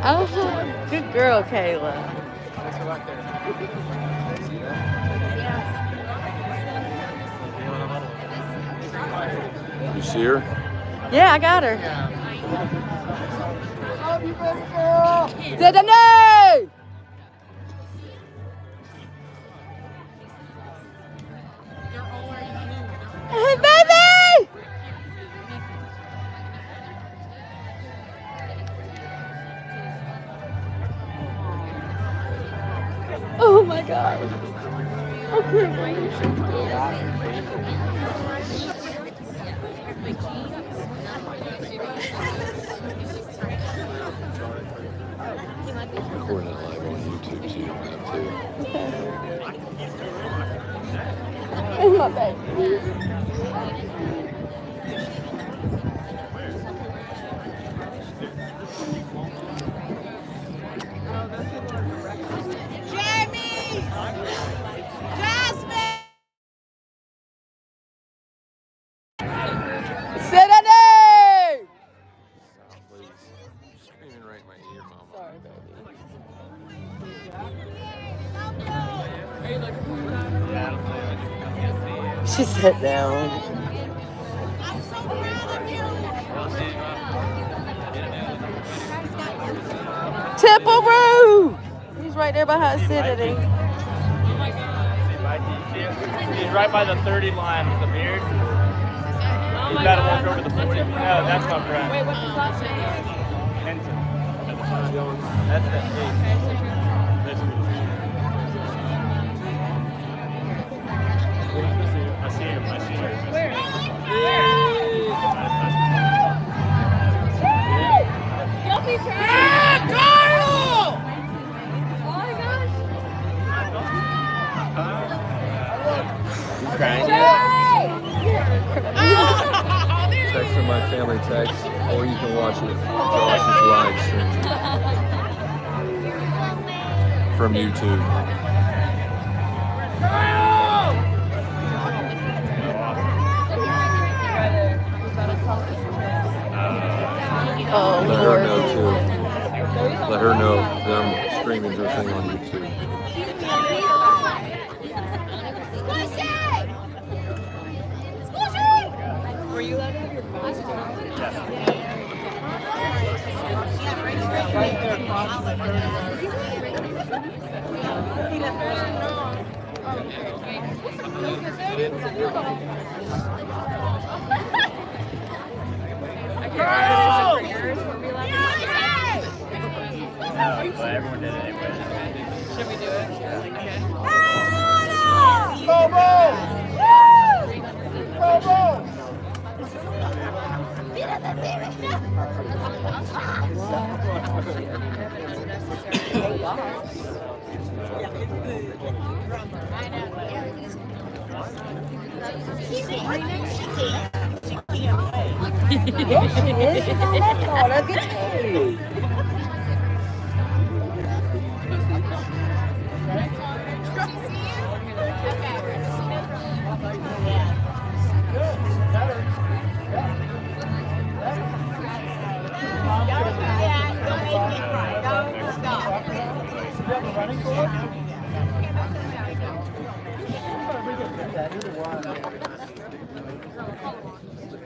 Oh, good girl, Kayla. You see her? Yeah, I got her. Zedane! Hey, baby! Oh my God. Recording it live on YouTube so you don't have to. It's my baby. Jamie! Jasmine! Zedane! Stop, please. Screaming right in my ear, Mama. Sorry, baby. She sat down. I'm so proud of you! Tipperoo! He's right there behind Zedane. He's right by the 30 line with the beard. He's about to walk over the 40. No, that's my friend. Wait, what's his last name? Henson. That's it. I see him. Where? Y'all be trying. Yeah, Carl! Oh my gosh. Crying? Text from my family text, or you can watch it Josh's live stream from YouTube. Oh, Let her Lord. know too. Let her know that I'm streaming her thing on YouTube. Were you allowed to have your phone? Everyone did it anyway. Should we do it? Okay.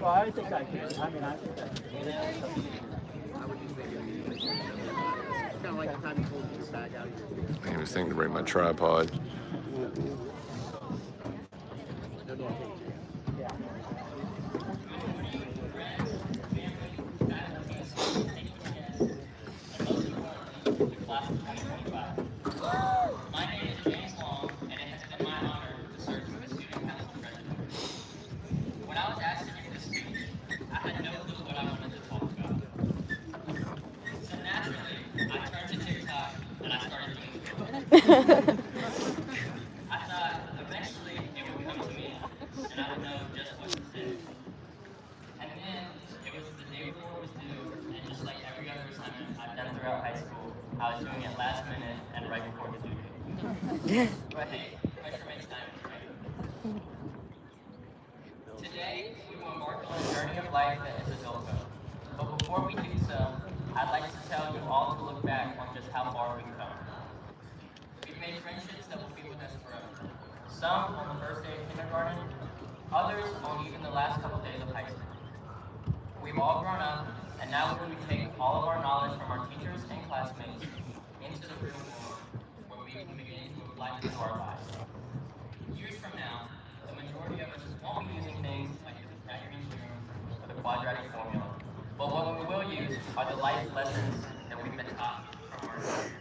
I think I can. I mean, I think I can. I was thinking to bring my tripod. My name is James Long, and it has been my honor to serve as the student council president. When I was asked to give this speech, I had no clue what I wanted to talk about. So naturally, I turned to TikTok and I started doing videos. I thought eventually it would come to me, and I would know just what to say. And then it was the day before it was due, and just like every other assignment I've done throughout high school, I was doing it last minute and right before the due date. But hey, pressure makes diamonds, right? Today, we will embark on a journey of life that is adulthood. But before we do so, I I'd like to tell you all to look back on just how far we've come. We've made friendships that will be with us forever. Some on the first day of kindergarten, others on even the last couple days of high school. We've all grown up, and now we take all of our knowledge from our teachers and classmates into the real world, where we can begin to apply it to our lives. Years from now, the majority of us won't be using things like the Pythagorean theorem or the quadratic formula, but what we will use are the life lessons that we've been taught from our experience.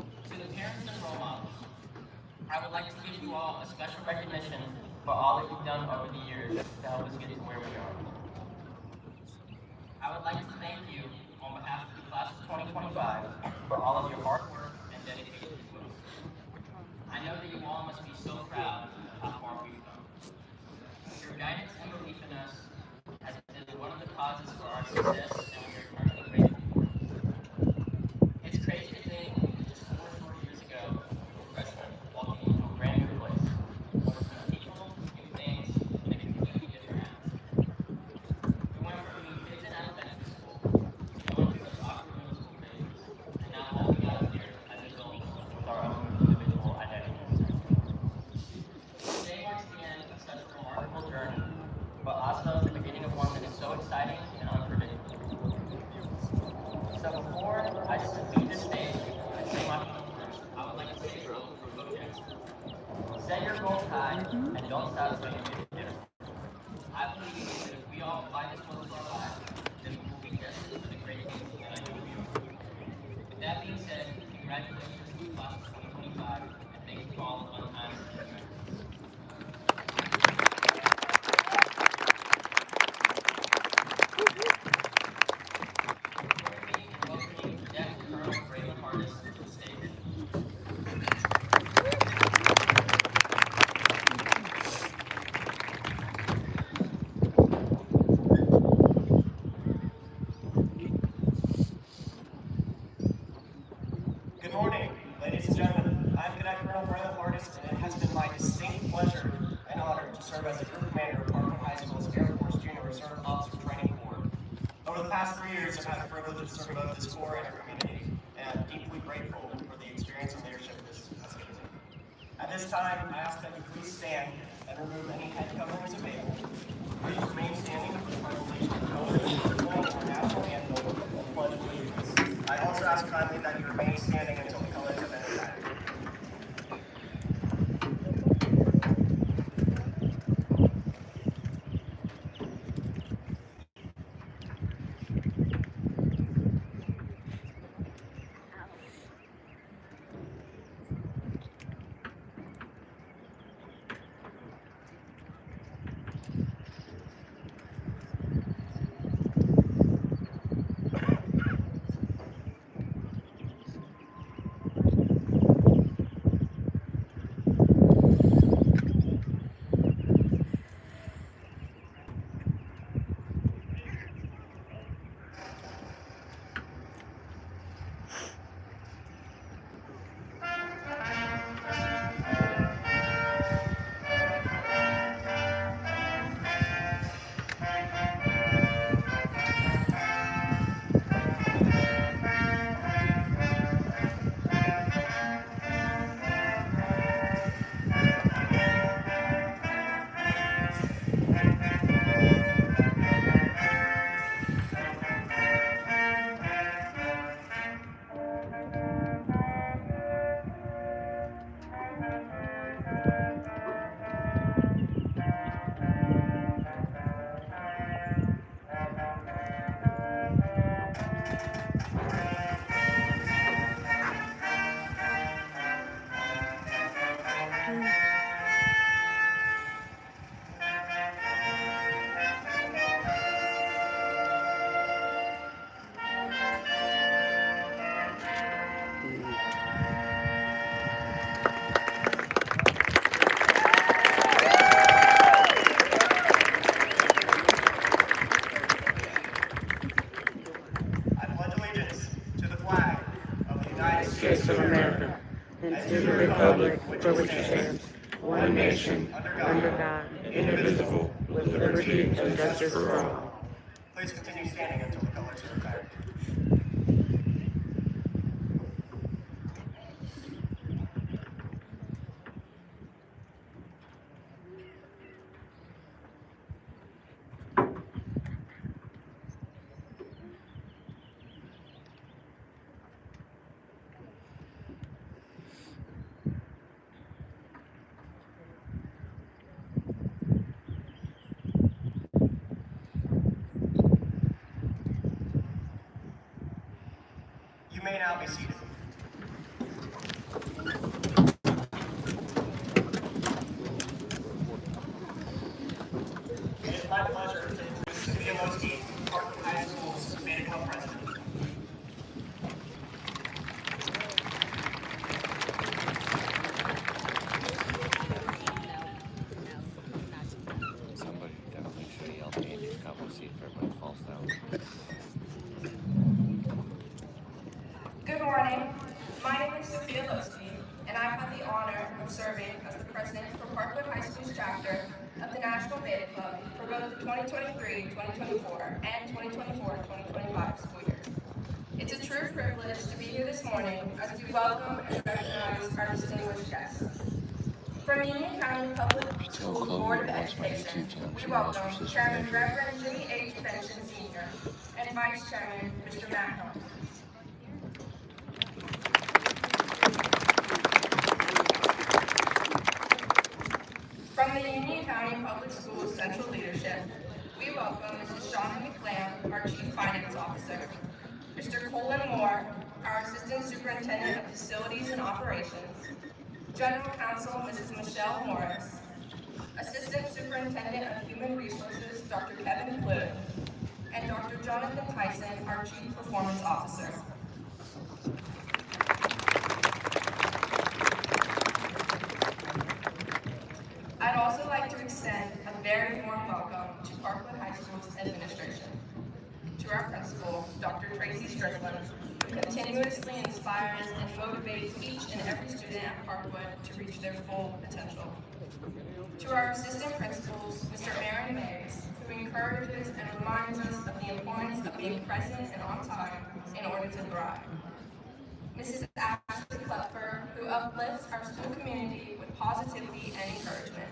To the parents and role models, I would like to give you all a special recognition for all that you've done over the years to help us get to where we are. I would like to thank you on behalf of the class of 2025 for all of your hard work and dedication to us. I know that you all must be so proud of how far we've come. Your guidance and belief in us has been one of the causes for our success, and we are eternally grateful for it. It's crazy to think that just 4 short years ago, we were freshmen walking into a brand new place, learning some people, new things, in a completely different atmosphere. We went from being kids in elementary school to going through those awkward middle school phases, and now holding out here as adults with our own individual identities. Today marks the end of such a remarkable journey, but also the beginning of one that is so exciting and unpredictable. So before I leave this stage and say my final words, I would like to say goals for objectives. Set your goals high and don't stop until you get it there. I believe that if we all apply this goal to our lives, then we will be destined for the great things that I know we are. With that being said, congratulations to the class of 2025, and thank you for all the fun times and memories. Good morning, ladies and gentlemen. I'm Cadet Colonel Braylon Hardis, and it has been my distinct pleasure and honor to serve as the Group Commander of Parkland High School's Air Force Junior Reserve Officer Training Corps. Over the past 3 years, I've had the privilege of serving both this Corps and our community, and I'm deeply grateful for the experience and leadership this has given me. At this time, I ask that you please stand and remove any head coverings available. Please remain standing for the presentation of colors, our national anthem, and pledge of allegiance. I also ask kindly that you remain standing until the colors have been recited. States of America, and to the republic for which it stands, one nation, under God, indivisible, with liberty and justice for all. Please continue standing until the colors are retired. now be seated. It is my pleasure to introduce Sophia Mosky, Parkland High School's Beta Club president. Somebody definitely should yell at Andy to come and see if everybody falls down. Good morning. My name is Sophia Losky, and I've had the honor of serving as the president for Parkwood High School's chapter of the National Beta Club for both the 2023-2024 and 2024-2025 school years. It's a true privilege to be here this morning as we welcome and recognize our distinguished guests. From Union County Public Schools Board of Education, we welcome Chairman Reverend Jimmy H. Benson Sr. and Vice Chairman Mr. Matt Helms. From the Union County Public Schools Central Leadership, we welcome Mrs. Shauna McLean, our Chief Finance Officer, Mr. Colin Moore, our Assistant Superintendent of Facilities and Operations, General Counsel Mrs. Michelle Morris, Assistant Superintendent of Human Resources Dr. Kevin Blue, and Dr. Jonathan Tyson, our Chief Performance Officer. I'd also like to extend a very warm welcome to Parkwood High School's administration, to our principal, Dr. Tracy Strickland, who continuously inspires and motivates each and every student at Parkwood to reach their full potential. To our assistant principals, Mr. Aaron Mays, who encourages and reminds us of the importance of being present and on time in order to thrive. Mrs. Ashley Klepfer, who uplifts our school community with positivity and encouragement.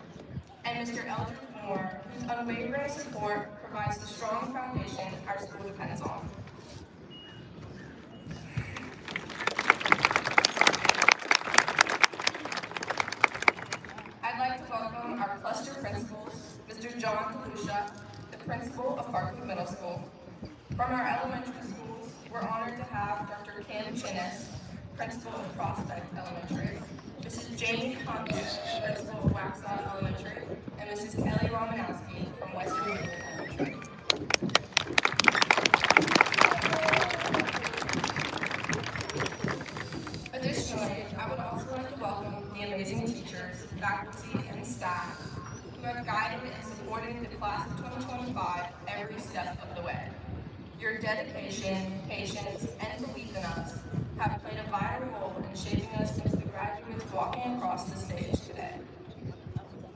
And Mr. Eldridge Moore, whose unwavering support provides the strong foundation our school depends on. I'd like to welcome our cluster principals, Mr. John DeLucia, the principal of Parkwood Middle School. From our elementary schools, we're honored to have Dr. Kim Chinnis, principal of Prospect Elementary, Mrs. Jamie Contis, principal of Waxhaw Elementary, and Mrs. Kelly Romanowski from Western Union Elementary. Additionally, I would also like to welcome the amazing teachers, faculty, and staff who have guided and supported the class of 2025 every step of the way. Your dedication, patience, and belief in us have played a vital role in shaping us into the graduates walking across the stage today.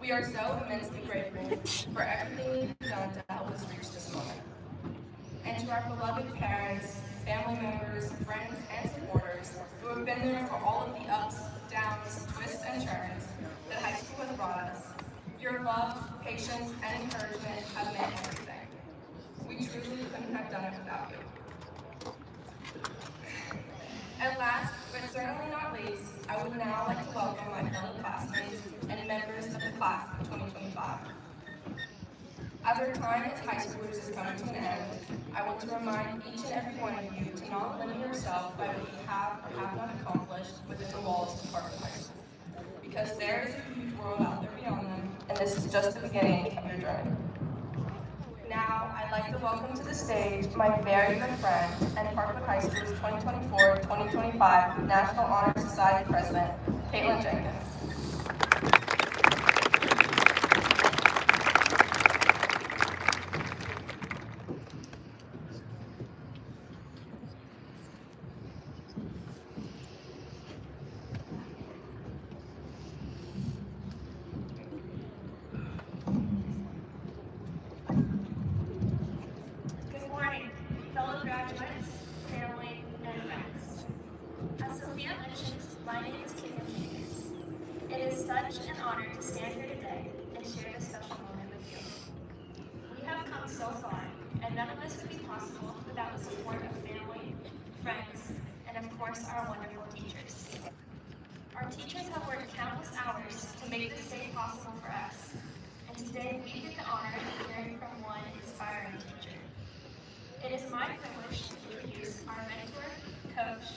We are so immensely grateful for everything you've done to help us reach this moment. And to our beloved parents, family members, friends, and supporters who have been there for all of the ups, downs, twists, and turns that high school has brought us, your love, patience, and encouragement have meant everything. We truly couldn't have done it without you. And last, but certainly not least, I would now like to welcome my fellow classmates and members of the class of 2025. As our time as high schoolers is coming to an end, I want to remind each and every one of you to not limit yourself by what you have or have not accomplished within the walls of Parkwood High School. Because there is a huge world out there beyond them, and this is just the beginning of your journey. Now, I'd like to welcome to the stage my very good friend and Parkwood High School's 2024-2025 National Honor Society President, Caitlin Jenkins. Good morning, fellow graduates, family, and friends. As Sophia mentioned, my name is Caitlin Jenkins. It is such an honor to stand here today and share this special moment with you. We have come so far, and none of this would be possible without the support of family, friends, and of course our wonderful teachers. Our teachers have worked countless hours to make this day possible for us, and today we get the honor of hearing from one inspiring teacher. It is my privilege to introduce our mentor, coach,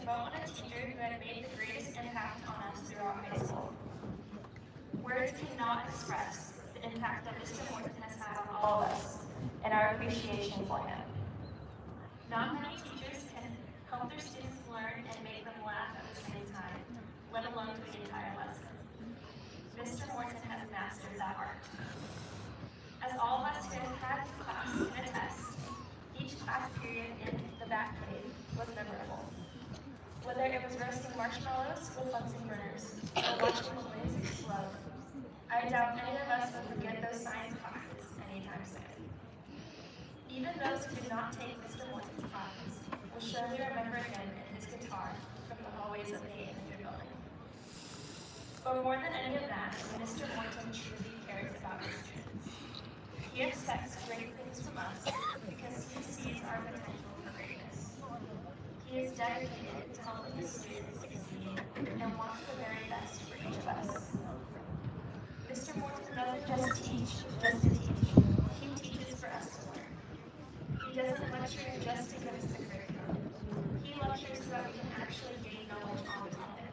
vote on a teacher who had made the greatest impact on us throughout high school. Words cannot express the impact that Mr. Morton has had on all of us and our appreciation for him. Not many teachers can help their students learn and make them laugh at the same time, let alone for the entire lesson. Mr. Morton has mastered that art. As all of us who have had class can attest, each class period in the back cave was memorable. Whether it was roasting marshmallows with Bunsen burners or watching the winds explode, I doubt any of us will forget those science classes anytime soon. Even those who did not take Mr. Morton's classes will surely remember him and his guitar from the hallways of the 800 building. But more than any of that, Mr. Morton truly cares about his students. He expects great things from us because he sees our potential for greatness. He is dedicated to helping his students succeed and wants the very best for each of us. Mr. Morton doesn't just teach to teach. He teaches for us to learn. He doesn't lecture just to give us the curriculum. He lectures so that we can actually gain knowledge on the topic.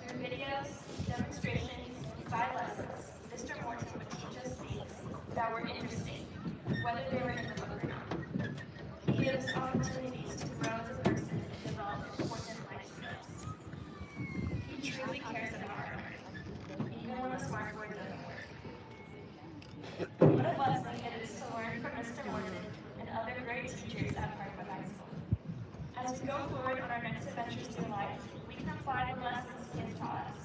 Through videos, demonstrations, side lessons, Mr. Morton would teach us things that were interesting, whether they were in the book or not. He gives us opportunities to grow as a person and develop important life skills. He truly cares about our learning, even when the smartboard doesn't work. What a blessing it is to learn from Mr. Morton and other great teachers at Parkwood High School. As we go forward on our next adventures through life, we can apply the lessons he has taught us.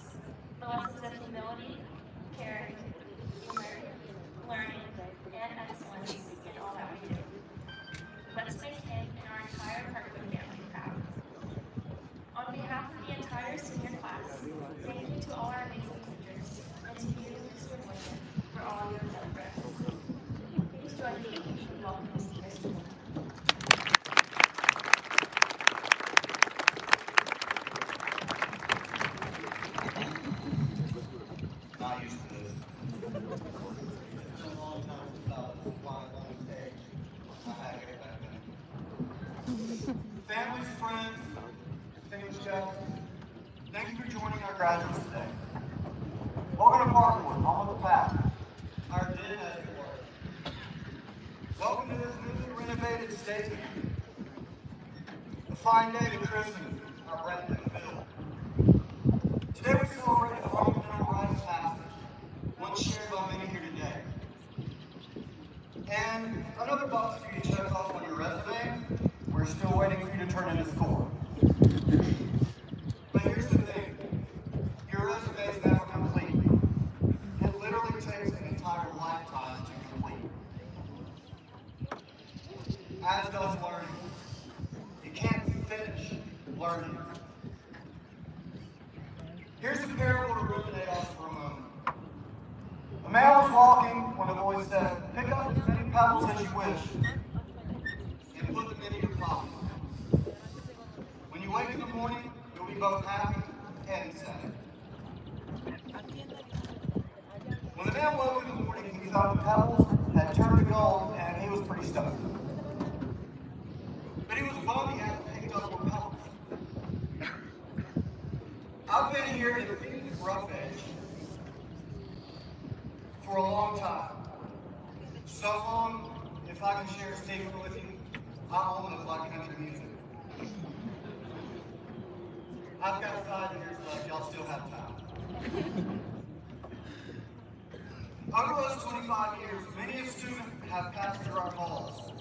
The lessons of humility, care, humor, learning, and excellence in all that we do. Let's make him and our entire Parkwood family proud. On behalf of the entire senior class, thank you to all our amazing teachers, and to you, Mr. Morton, for all you have done for us. Please join me in welcoming Mr. Morton. Not used to this. It's been a long time since I was flying on stage. I had to get back then. Families, friends, distinguished guests, thank you for joining our graduates today. Welcome to Parkwood, home of the path. Our den, as it were. Welcome to this newly renovated stadium. A fine day to christen our brand new field. Today we celebrate a fundamental rite of passage, one shared by many here today. And another box for you to check off on your resume, we're still waiting for you to turn in a score. But here's the thing, your resume is never complete. It literally takes an entire lifetime to complete. As does learning. You can't finish learning. Here's a parable to ruminate on for a moment. A man was walking when a voice said, "Pick up as many pebbles as you wish and put them in your pocket. When you wake in the morning, you'll be both happy and sad." When the man woke in the morning, he thought the pebbles had turned to gold and he was pretty stoked. But he was bummed he hadn't picked up more pebbles. I've been here in the Phoenix Rough Edge for a long time. So long, if I can share a secret with you, I'm old enough like country music. I've got 5 years left, y'all still have time. Over those 25 years, many a student have passed through our halls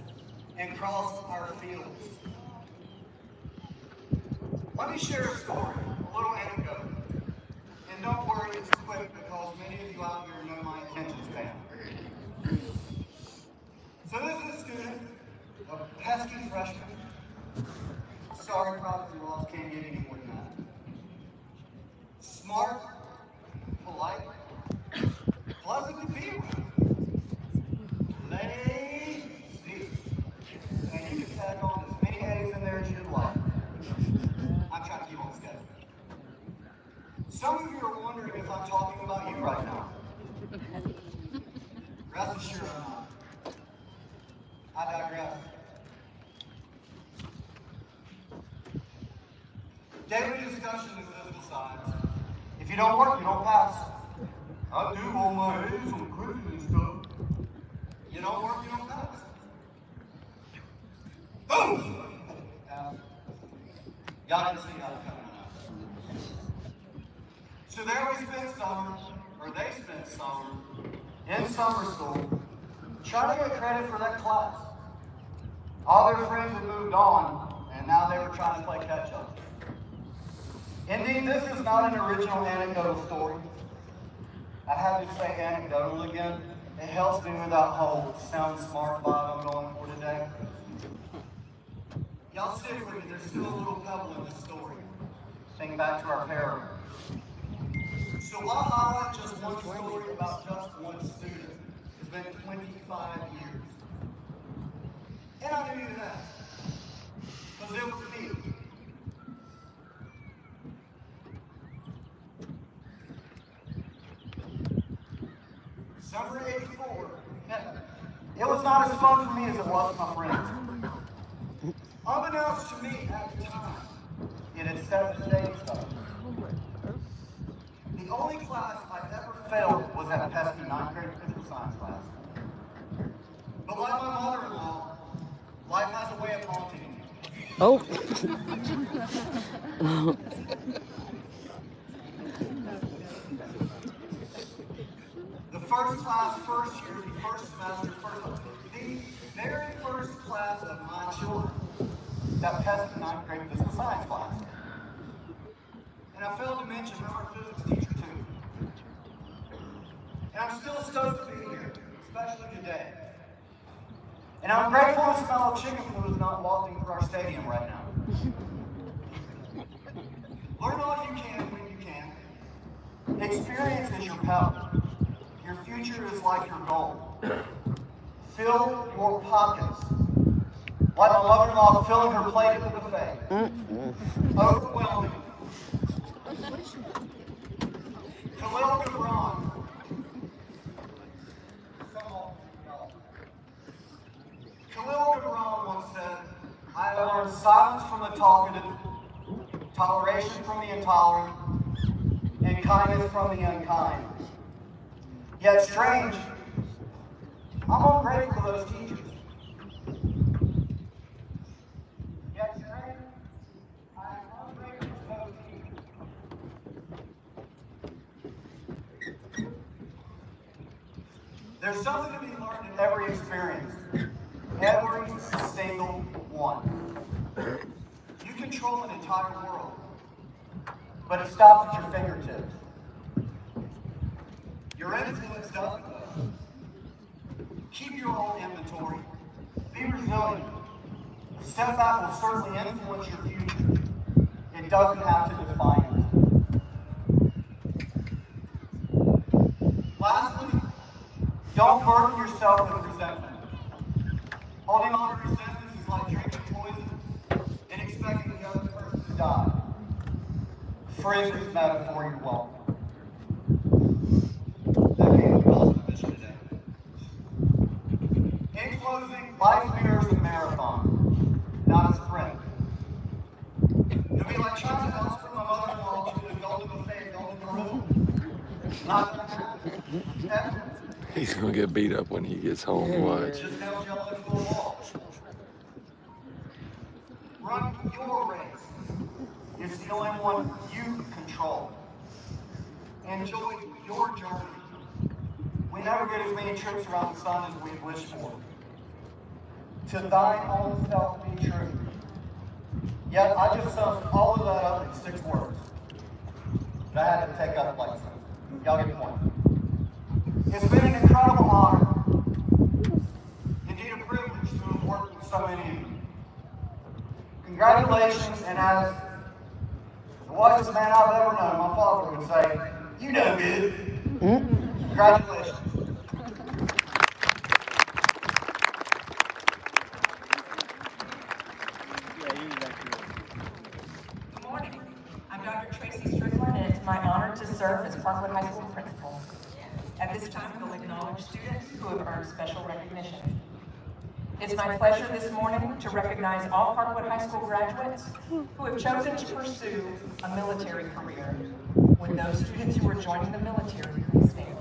and crossed our fields. Let me share a story, a little anecdote. And don't worry, it's quick because many of you out here know my attention span. So this is a student, a pesky freshman. Sorry, property laws can't get any more than that. Smart, polite, pleasant to be around. Lazy. And you can tag on as many A's in there as you'd like. I'm trying to keep on schedule. Some of you are wondering if I'm talking about you right now. Rest assured I'm not. I digress. Daily discussion of physical science. If you don't work, you don't pass. I do all my A's on credit and stuff. You don't work, you don't pass. Boom! Y'all didn't see that coming up. So there we spent summer, or they spent summer, in summer school, trying to get credit for that class. All their friends had moved on, and now they were trying to play catch up. Indeed, this is not an original anecdotal story. I have to say anecdotal again. It helps me with that whole sound smart vibe I'm going for today. Y'all stick with me, there's still a little pebble in this story. Think back to our parable. So I'll highlight just one story about just one student. It's been 25 years. And I knew you'd ask, because it was me. Summer 84. It was not as fun for me as it was for my friends. Unbeknownst to me at the time, it had set the stage though. The only class I ever failed was that pesky 9th grade physical science class. But like my mother-in-law, life has a way of haunting me. Oh. The first class, first year, the first semester, the very first class of my children, that pesky 9th grade physical science class. And I failed to mention our physics teacher too. And I'm still stoked to be here, especially today. And I'm grateful the smell of chicken food is not wafting through our stadium right now. Learn all you can when you can. Experience is your power. Your future is like your goal. Fill your pockets. Like my mother-in-law filling her plate at the buffet. Overwhelming. Khalil Gibran. Khalil Gibran once said, I have learned silence from the talkative, toleration from the intolerant, and kindness from the unkind. Yet strange, I'm ungrateful for those teachers. Yet strange, I am ungrateful for those teachers. There's something to be learned in every experience. Every single one. You control an entire world, but it stops at your fingertips. Your influence doesn't. Keep your own inventory. Be resilient. Step back will certainly influence your future. It doesn't have to define it. Lastly, don't burden yourself with resentment. Holding on to resentment is like drinking poison and expecting the other person to die. Forgive this metaphor, you're welcome. That came across the mission today. In closing, life mirrors a marathon, not a sprint. It'll be like trying to outspring my mother-in-law to the golden buffet and golden grill. Not gonna happen. He's gonna get beat up when he gets home. Watch. Just held y'all into a wall. Run your race. It's the only one you control. Enjoy your journey. We never get as many trips around the sun as we wish for. To thine own self be true. Yet I just summed all of that up in 6 words. But I had to take up like some. Y'all get the point. It's been an incredible honor. Indeed a privilege to have worked with so many of you. Congratulations, and as the wisest man I've ever known, my father would say, you know good. Congratulations. Good morning. I'm Dr. Tracy Strickland, and it's my honor to serve as Parkwood High School principal. At this time, we'll acknowledge students who have earned special recognition. It's my pleasure this morning to recognize all Parkwood High School graduates who have chosen to pursue a military career. With those students who are joining the military, please stand.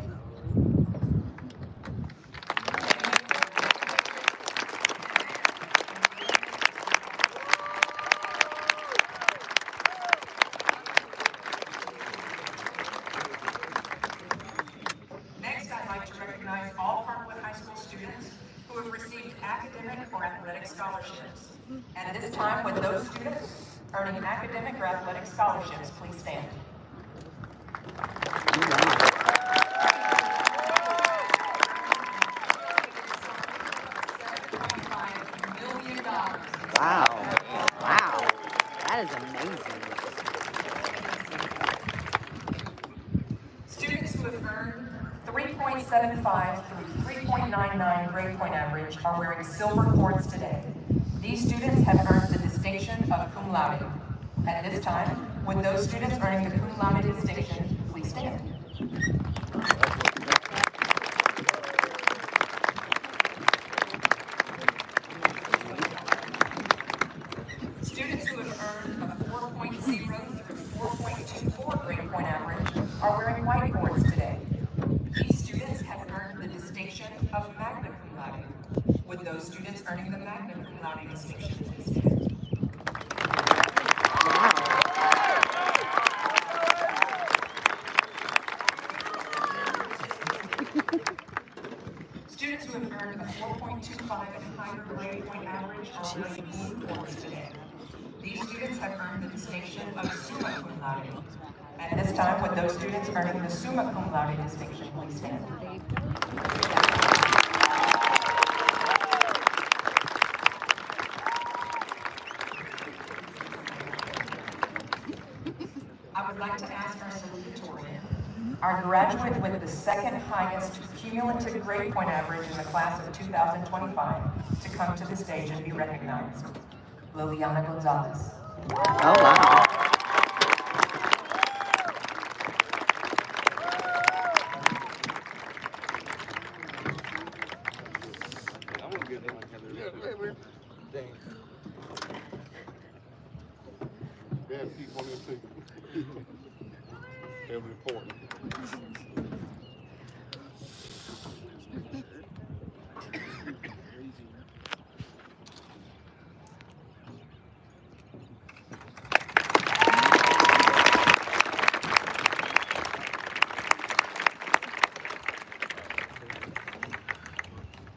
Next, I'd like to recognize all Parkwood High School students who have received academic or athletic scholarships. At this time, with those students earning academic or athletic scholarships, please stand. Wow. Wow. That is amazing. Students who have earned 3.75 through 3.99 grade point average are wearing silver cords today. These students have earned the distinction of cum laude. At this time, with those students earning the cum laude distinction, please stand. Students who have earned a 4.0 through 4.24 grade point average are wearing white cords today. These students have earned the distinction of magna cum laude. With those students earning the magna cum laude distinction, please stand. Students who have earned a 4.25 and higher grade point average are wearing blue cords today. These students have earned the distinction of summa cum laude. At this time, with those students earning the summa cum laude distinction, please stand. I would like to ask our salutatorian, our graduate with the second highest cumulative grade point average in the class of 2025, to come to the stage and be recognized. Liliana Gonzalez. Oh, wow.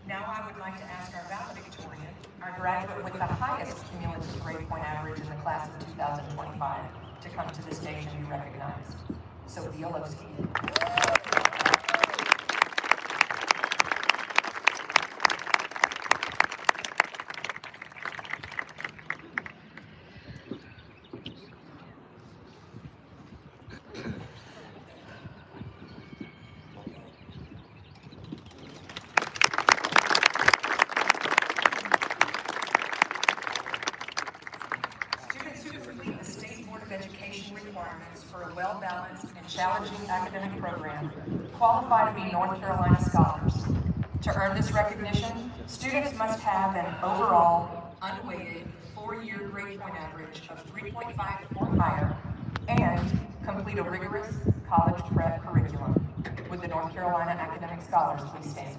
Now I would like to ask our valedictorian, our graduate with the highest cumulative grade point average in the class of 2025, to come to the stage and be recognized. Sophia Lowski. Education requirements for a well-balanced and challenging academic program qualify to be North Carolina scholars. To earn this recognition, students must have an overall, unweighted, 4-year grade point average of 3.5 or higher and complete a rigorous college prep curriculum. Would the North Carolina Academic Scholars please stand?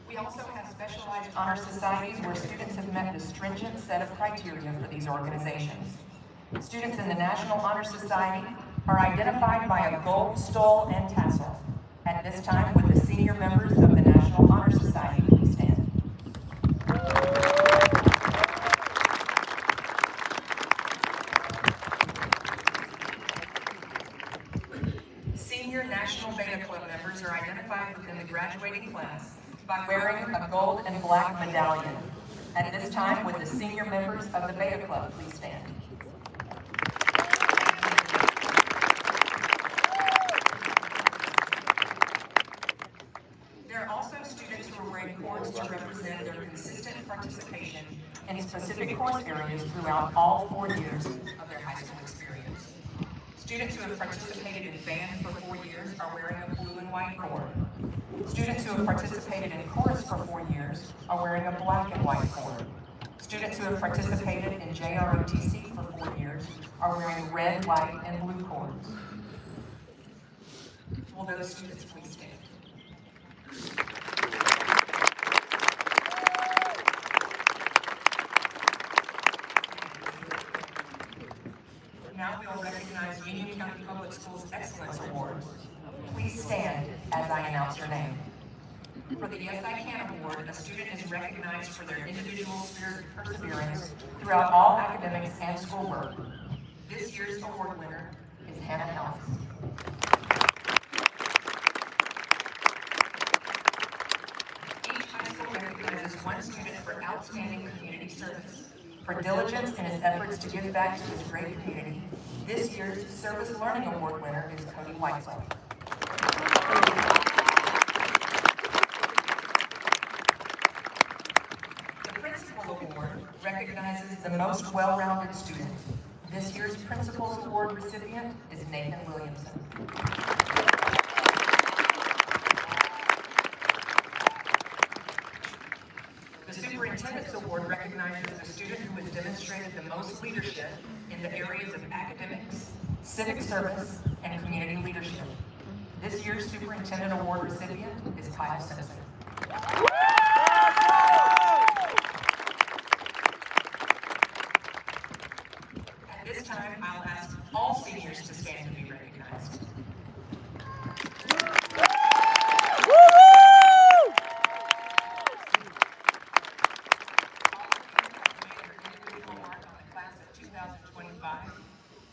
We also have specialized honor societies where students have met the stringent set of criteria for these organizations. Students in the National Honor Society are identified by a gold stole and tassel. At this time, would the senior members of the National Honor Society please stand? Senior National Beta Club members are identified within the graduating class by wearing a gold and black medallion. At this time, would the senior members of the Beta Club please stand? There are also students who are wearing cords to represent their consistent participation in specific course areas throughout all 4 years of their high school experience. Students who have participated in band for 4 years are wearing a blue and white cord. Students who have participated in chorus for 4 years are wearing a black and white cord. Students who have participated in JROTC for 4 years are wearing red, white, and blue cords. Will those students please stand? Now we will recognize Union County Public Schools Excellence Awards. Please stand as I announce your name. For the Yes I Can Award, a student is recognized for their individual spirit of perseverance throughout all academics and schoolwork. This year's award winner is Hannah Helms. Each high school recognizes one student for outstanding community service. For diligence in his efforts to give back to his great community, this year's Service Learning Award winner is Cody Weitzel. The Principal Award recognizes the most well-rounded student. This year's Principal's Award recipient is Nathan Williamson. The Superintendent's Award recognizes the student who has demonstrated the most leadership in the areas of academics, civic service, and community leadership. This year's Superintendent Award recipient is Kyle Simpson. At this time, I'll ask all seniors to stand to be recognized.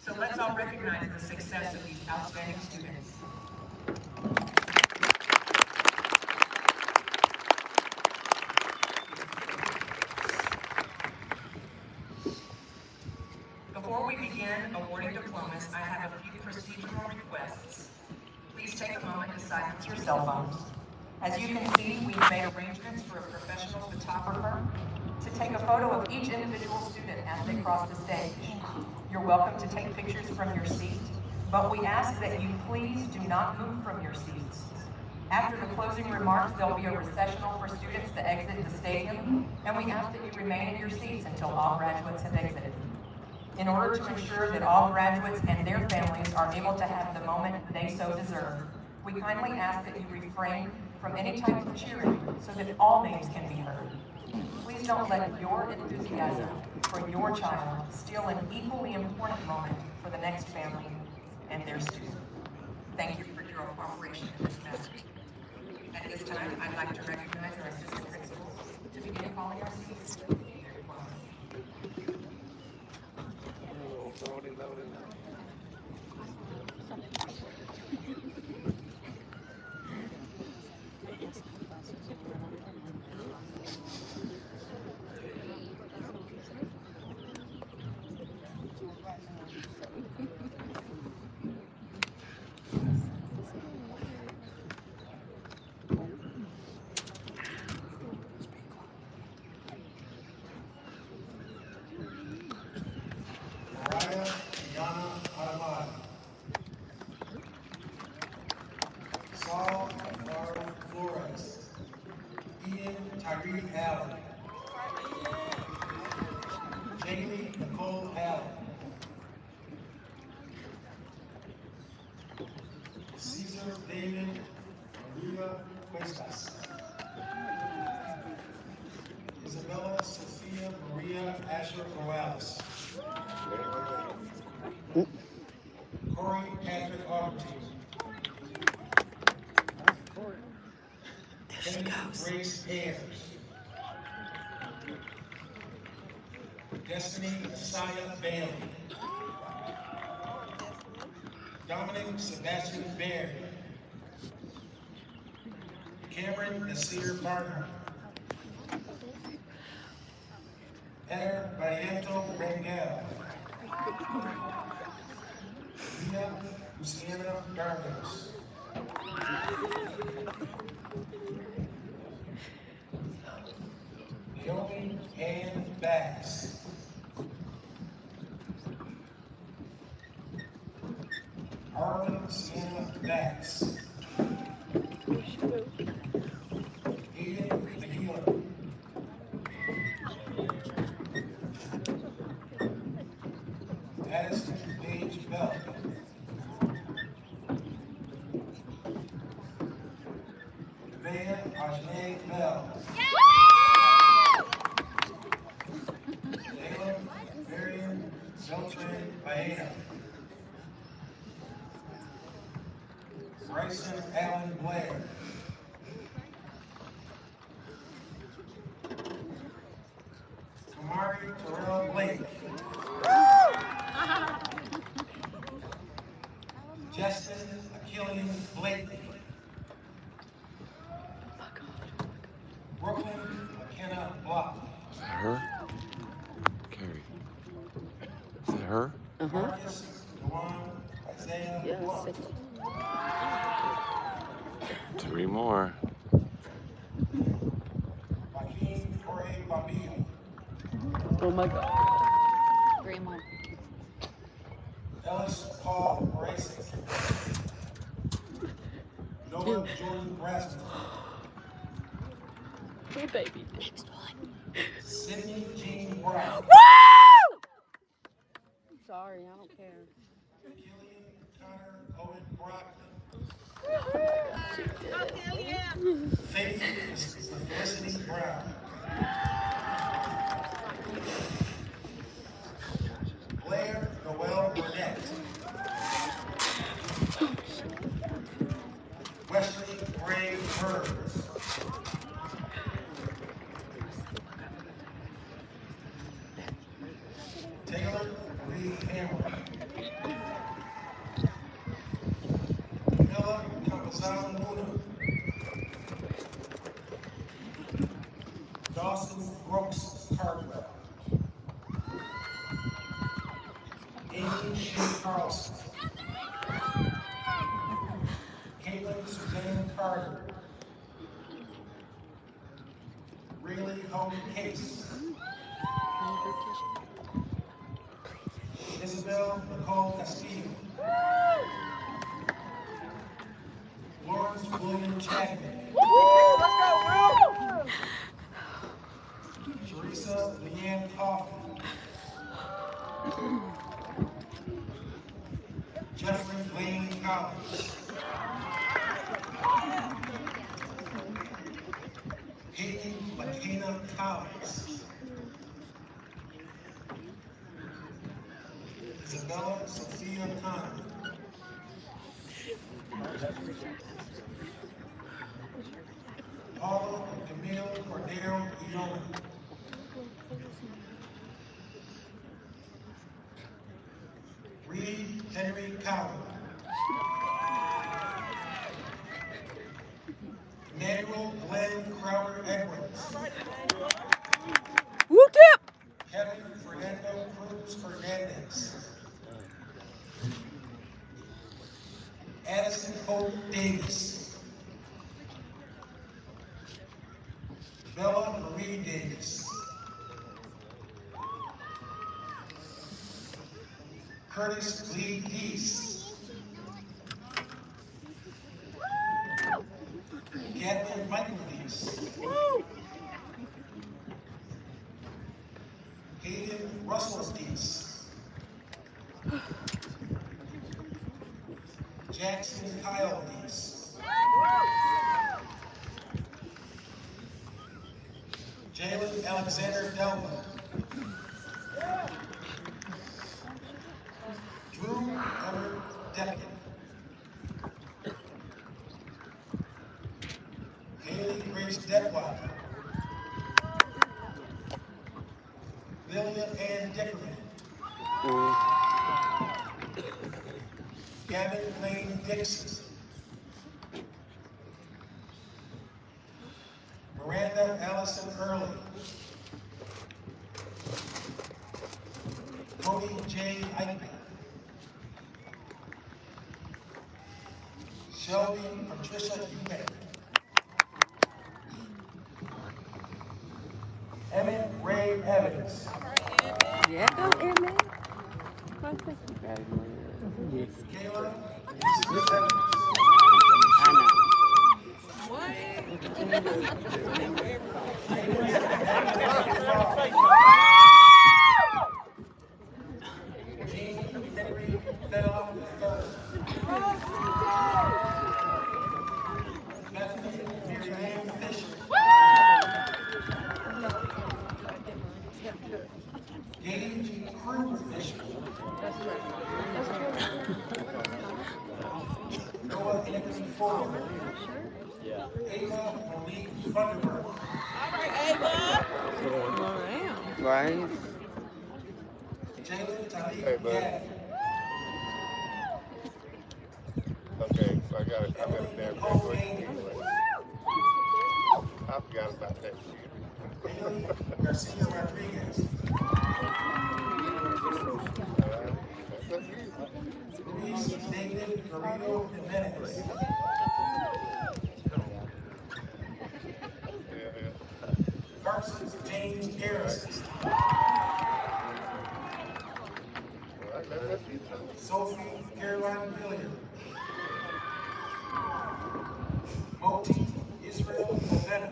So let's all recognize the success of these outstanding students. Before we begin awarding diplomas, I have a few procedural requests. Please take a moment to silence your cell phones. As you can see, we've made arrangements for a professional photographer to take a photo of each individual student as they cross the stage. You're welcome to take pictures from your seat, but we ask that you please do not move from your seats. After the closing remarks, there'll be a recessional for students to exit the stadium, and we ask that you remain in your seats until all graduates have exited. In order to ensure that all graduates and their families are able to have the moment they so deserve, we kindly ask that you refrain from any type of cheering so that all names can be heard. Please don't let your enthusiasm for your child steal an equally important moment for the next family and their student. Thank you for your cooperation in this matter. At this time, I'd like to recognize our assistant principals to begin calling our students. Saul Flores, Ian Tyree Allen, Jamie Nicole Allen, Cesar David Maria Cuestas, Isabella Sofia Maria Asher Morales, Corey Patrick Aubertine, Grace Ayers, Destiny Asaya Bailey, Dominic Sebastian Baird, Cameron Nasir Barner, Heather Barriento Rangel, Lina Luciana Dardos, Naomi Ann Bass, Baena. Bryson Allen Blair. Amari Terrell Blake. Justin Achillian Blakely. Brooklyn McKenna Block. Is that her? Carrie. Is that her? Marcus Dewan Isaiah Block. 3 more. Joaquin Jorge Bambino. Oh my God. 3 more. Ellis Paul Racing. Noah Jordan Braston. Oh, baby. Sydney Jean Brown. Woo! Sorry, I don't care. Killian Connor Owen Brockman. Faith Felicity Brown. Blair Noel Burnett. Wesley Gray Burns. Taylor Lee Cameron. Camilla Campazano Luna. Dawson Brooks Cardwell. Amy Shea Carlson. Caitlin Suzanne Carter. Rayleigh Holden Case. Isabel Nicole Castillo. Lawrence William Chapman. Let's go, Teresa Leanne Coffey. Jeffrey Lane Collins. Hayden McKenna Collins. Isabella Sophia Connor. Paula Camille Cordero Iona. Reed Henry Cowell. Emmanuel Glenn Crowder Edwards. Woo tip! Kevin Fernando Cruz Fernandez. Addison Hope Davis. Bella Marie Davis. Curtis Lee Deese. Gatlin Michael Deese. Hayden Russell Deese. Jackson Kyle Deese. Jalen Alexander Delva. Drew Edward Deppin. Haley Grace Detweiler. Lillian Ann Dickerman. Gavin Lane Dixon. Miranda Allison Early. Cody J. Eichmann. Shelby Patricia Eubank. Emmett Ray Evans. Yeah, go Emmett. Kayla I know. Gage Crew Fisher. Noah Anthony Fuller. Ava Monique Funderburg. Right. Jalen Talik Hey, bud. Gadd. Okay, so I got a damn thing. I forgot about that. Haley Garcia Rodriguez. Luis David Garrido Jimenez. Carson James Harrison. Sophie Caroline Williams. Moti Israel Ovena.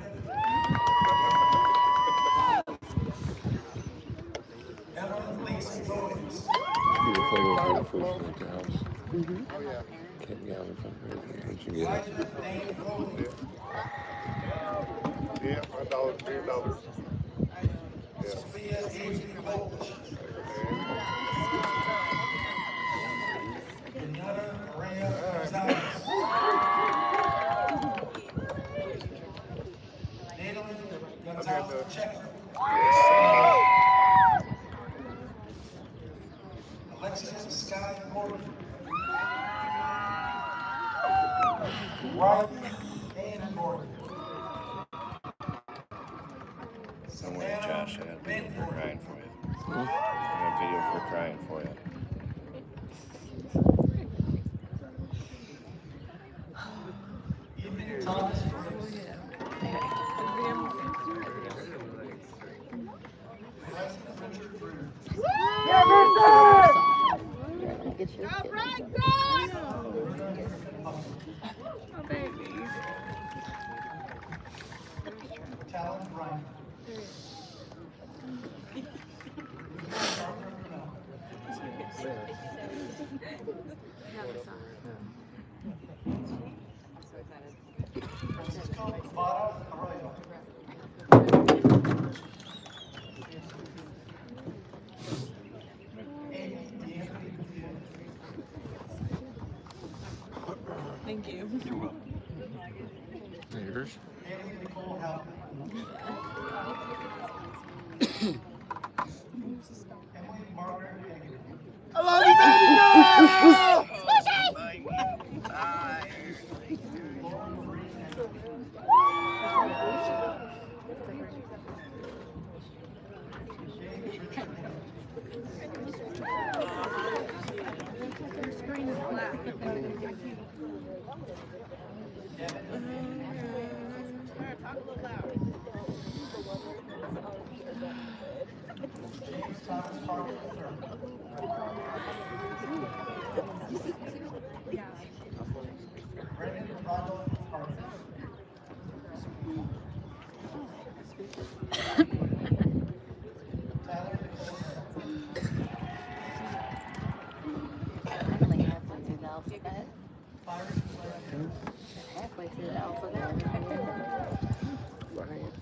Ellen Lacey Goins. Be a photo of her before she went to the house. Can't get out in front of her. She get out. Elijah Dane Goins. Yeah, $3. Yeah. Sophia Avery Bolch. Renata Maria Gonzalez. Natalie Gonzalez Checker. Alexis Sky Gordon. Riley Ann Gordon. Somewhere in Josh, I got a video for crying for you. I got a video for crying for you. Thomas Get your Talon Ryan. Francisco Nevada Arroyo. Amy D'Anthony Gutierrez. Thank you. Yours? Haley Nicole Halpin. Emily Margaret Hagan. I love you, baby girl! Your screen is black. Talk a little louder. James Thomas Parker III. Brendan Ronald Parker. Tyler Nicole Only halfway through the alphabet. Byron Blair. Halfway through the alphabet. Right.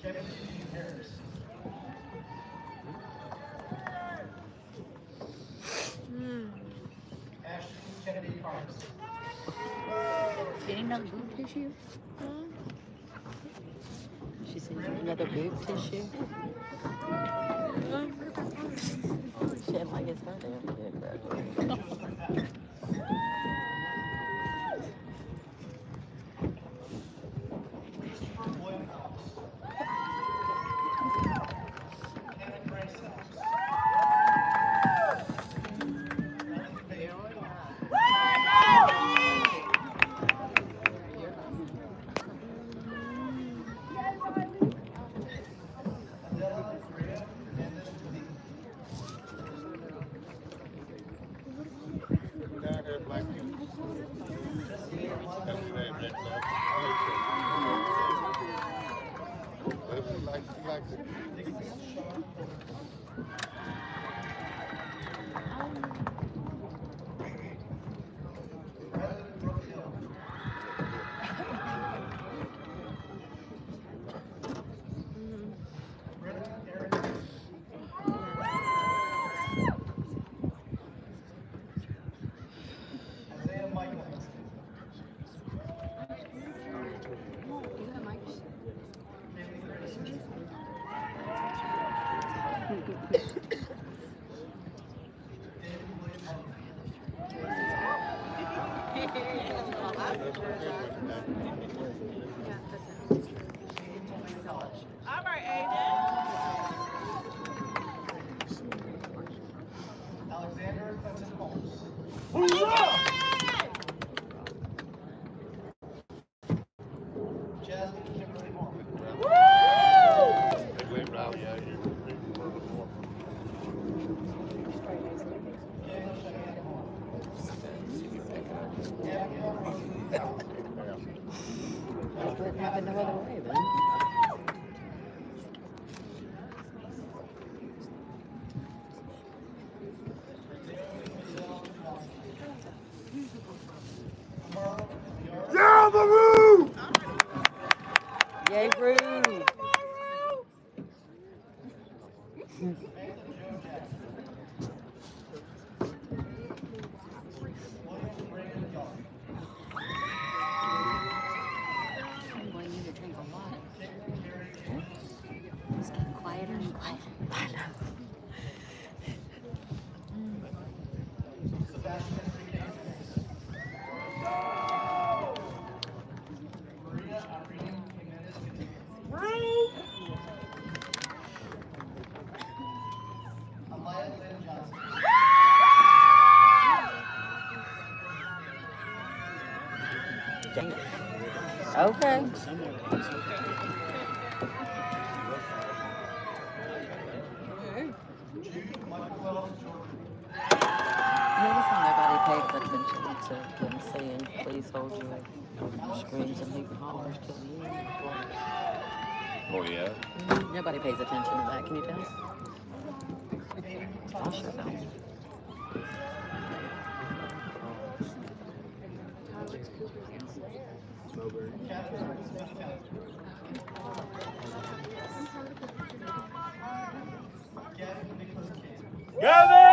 Kevin G. Harris. Ashley Kennedy Parks. Getting another boob tissue? She said another boob tissue. Shit, like it's her damn kid, Christopher Boyd House. Kevin Grace House. Melanie Bailey. Adela Maria Hernandez Lee. Down here, black people. That's your name, Red Black. She likes it. All right, Aiden. Alexander Quentin Holmes. Jasmine Kimberly Horn. Great rally out here. Kayla Cheyenne Horn. Abigail Couldn't happen no other way, then. Yeah, Maroon! Yay, Brew! I'm going in to drink a lot. It's getting quieter and quieter. I know. Sebastian Maria Irene Jimenez Amaya Lynn Johnson. Okay. Notice how nobody paid attention to them saying, please hold your screams and leave your hollers till the end. Oh, yeah? Nobody pays attention to that, can you tell? I sure don't. Gavin!